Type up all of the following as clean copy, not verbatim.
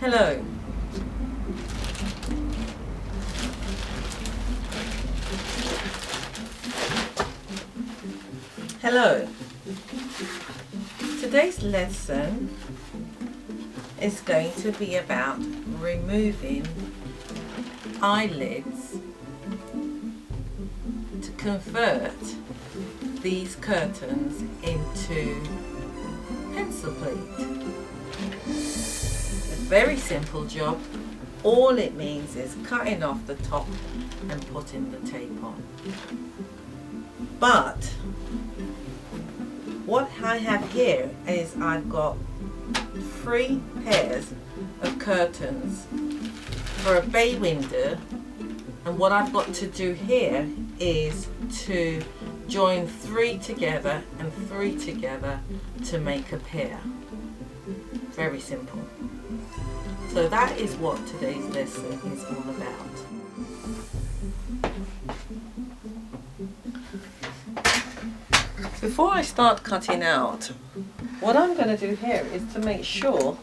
Hello. Hello. Today's lesson is going to be about removing eyelids to convert these curtains into pencil plate. A very simple job. All it means is cutting off the top and putting the tape on. But what I have here is I've got 3 pairs of curtains for a bay window, and what I've got to do here is to join 3 together and 3 together to make a pair. Very simple. So that is what today's lesson is all about. Before I start cutting out, what I'm going to do here is to make sure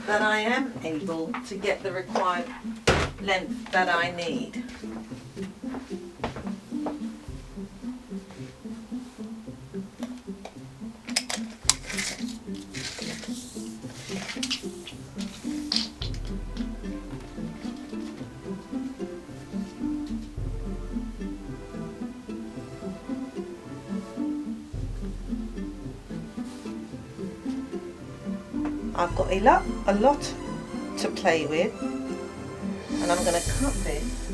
that I am able to get the required length that I need. I've got a lot to play with, and I'm going to cut this .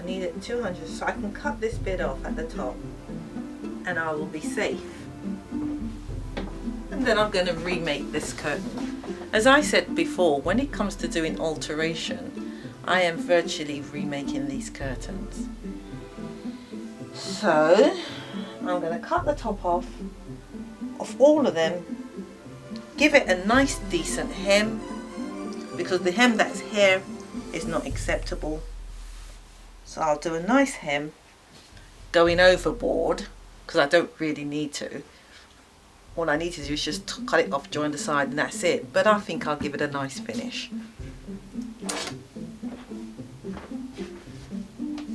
I need it 200 so I can cut this bit off at the top and I will be safe. And then I'm going to remake this curtain. As I said before, when it comes to doing alteration, I am virtually remaking these curtains. So I'm going to cut the top off of all of them, give it a nice decent hem, because the hem that's here is not acceptable. So I'll do a nice hem going overboard, because I don't really need to. All I need to do is just cut it off, join the side, and that's it. But I think I'll give it a nice finish.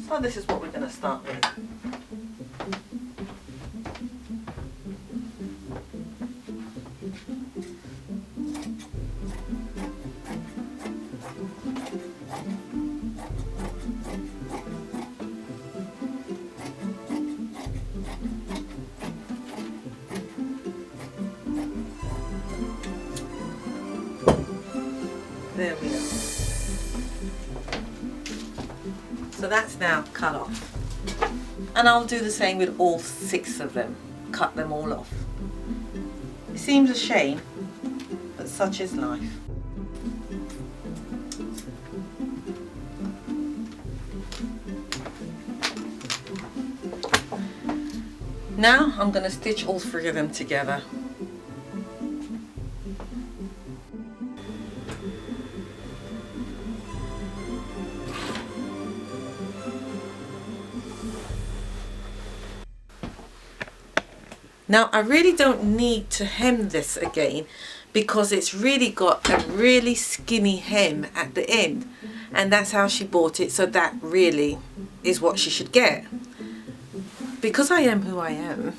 So this is what we're going to start with. There we are. So that's now cut off. And I'll do the same with all 6 of them. Cut them all off. It seems a shame, but such is life. Now I'm going to stitch all 3 of them together. Now I really don't need to hem this again, because it's really got a really skinny hem at the end, and that's how she bought it, so that really is what she should get. Because I am who I am,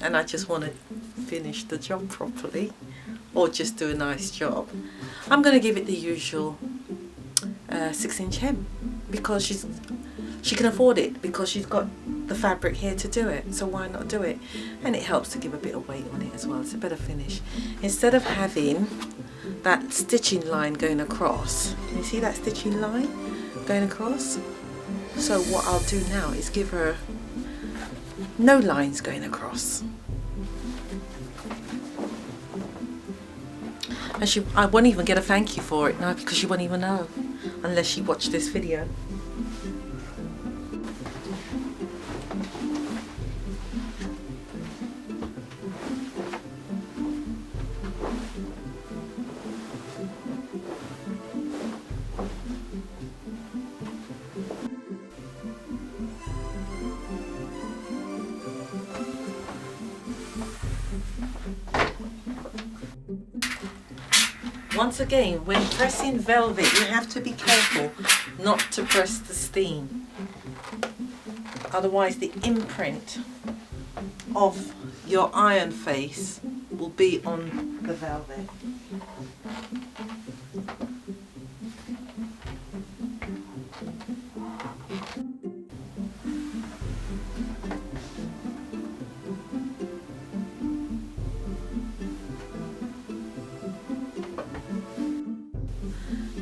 and I just want to finish the job properly, or just do a nice job, I'm going to give it the usual 6-inch hem, because she can afford it, because she's got the fabric here to do it, so why not do it? And it helps to give a bit of weight on it as well. It's a better finish. Instead of having that stitching line going across, can you see that stitching line going across? So what I'll do now is give her no lines going across. And I won't even get a thank you for it now, because she won't even know unless she watched this video. Once again, when pressing velvet, you have to be careful not to press the steam. Otherwise the imprint of your iron face will be on the velvet.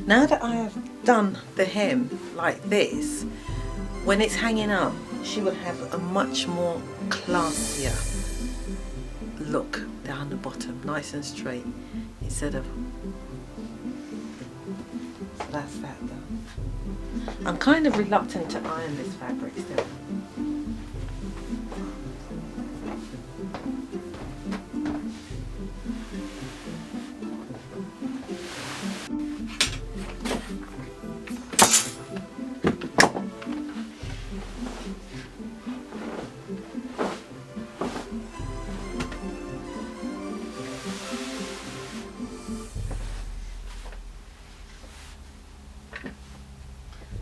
Now that I have done the hem like this, when it's hanging up, she will have a much more classier look down the bottom, nice and straight, instead of, so that's that done. I'm kind of reluctant to iron this fabric still.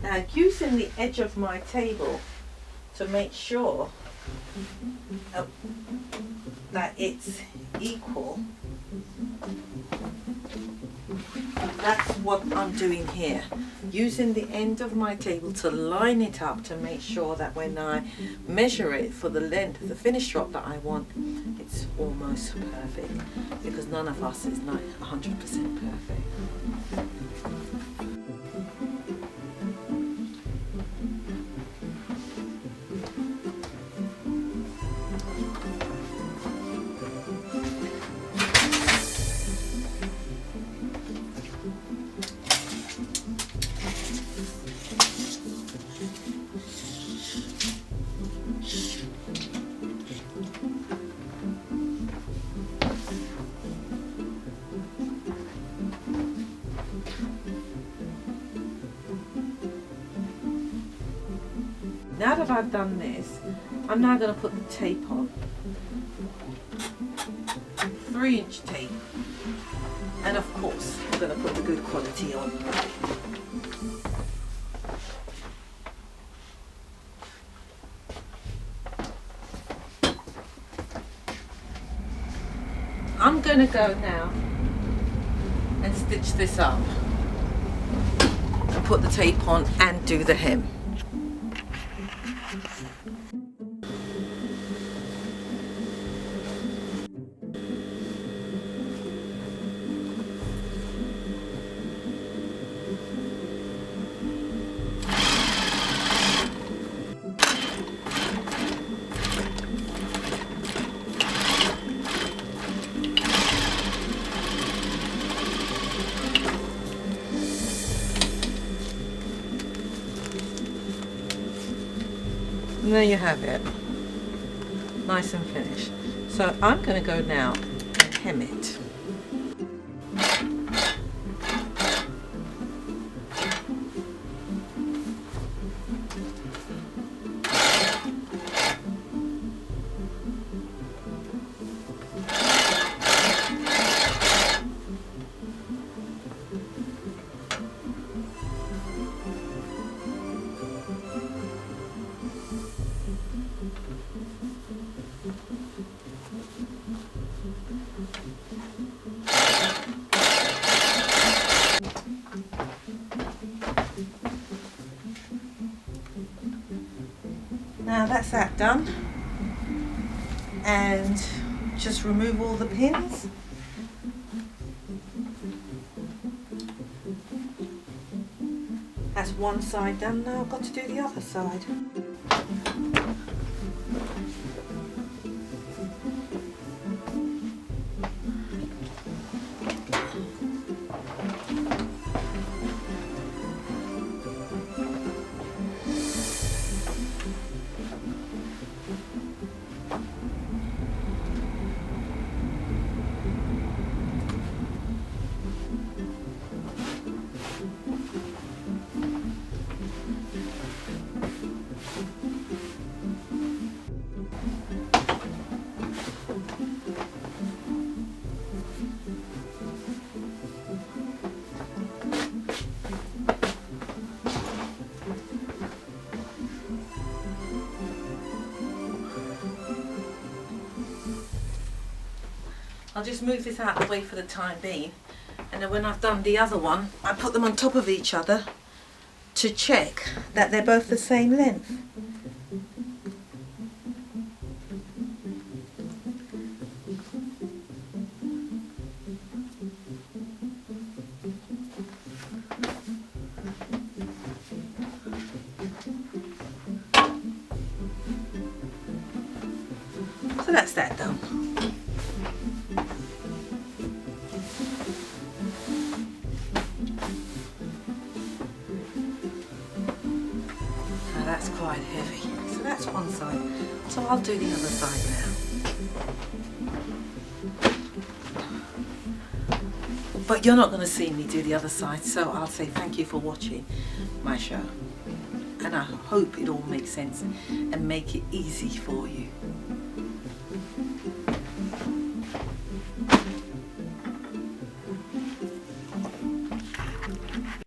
Now, using the edge of my table to make sure that it's equal, that's what I'm doing here. Using the end of my table to line it up to make sure that when I measure it for the length of the finished drop that I want, it's almost perfect, because none of us is 100% perfect. Now that I've done this, I'm now going to put the tape on. 3-inch tape. And of course, I'm going to put the good quality on. I'm going to go now and stitch this up and put the tape on and do the hem. And there you have it, nice and finished. So I'm going to go now and hem it. Now that's that done, and just remove all the pins. That's one side done, now I've got to do the other side. I'll just move this out of the way for the time being, and then when I've done the other one, I put them on top of each other to check that they're both the same length. So that's that done. Now that's quite heavy. So that's one side. So I'll do the other side now. But you're not going to see me do the other side, so I'll say thank you for watching my show. And I hope it all makes sense and make it easy for you.